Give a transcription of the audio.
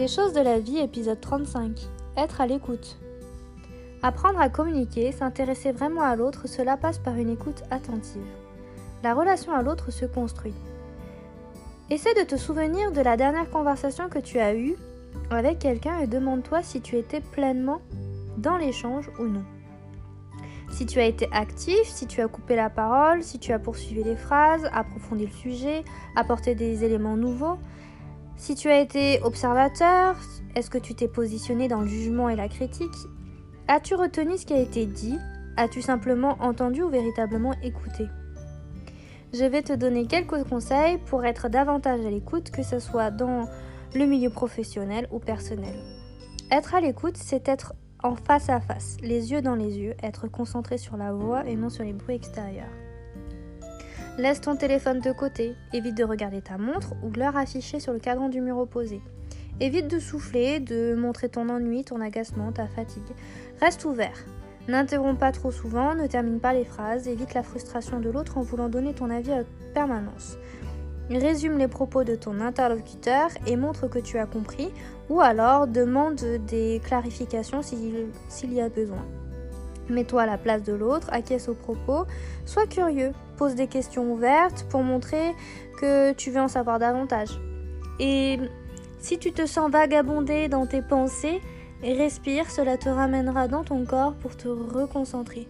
Les choses de la vie, épisode 35. Être à l'écoute. Apprendre à communiquer, s'intéresser vraiment à l'autre, cela passe par une écoute attentive. La relation à l'autre se construit. Essaie de te souvenir de la dernière conversation que tu as eue avec quelqu'un et demande-toi si tu étais pleinement dans l'échange ou non. Si tu as été actif, si tu as coupé la parole, si tu as poursuivi les phrases, approfondi le sujet, apporté des éléments nouveaux. Si tu as été observateur, est-ce que tu t'es positionné dans le jugement et la critique? As-tu retenu ce qui a été dit? As-tu simplement entendu ou véritablement écouté? Je vais te donner quelques conseils pour être davantage à l'écoute, que ce soit dans le milieu professionnel ou personnel. Être à l'écoute, c'est être en face à face, les yeux dans les yeux, être concentré sur la voix et non sur les bruits extérieurs. Laisse ton téléphone de côté, évite de regarder ta montre ou l'heure affichée sur le cadran du mur opposé. Évite de souffler, de montrer ton ennui, ton agacement, ta fatigue. Reste ouvert. N'interromps pas trop souvent, ne termine pas les phrases, évite la frustration de l'autre en voulant donner ton avis à permanence. Résume les propos de ton interlocuteur et montre que tu as compris, ou alors demande des clarifications s'il y a besoin. Mets-toi à la place de l'autre, acquiesce aux propos, sois curieux, pose des questions ouvertes pour montrer que tu veux en savoir davantage. Et si tu te sens vagabonder dans tes pensées, respire, cela te ramènera dans ton corps pour te reconcentrer.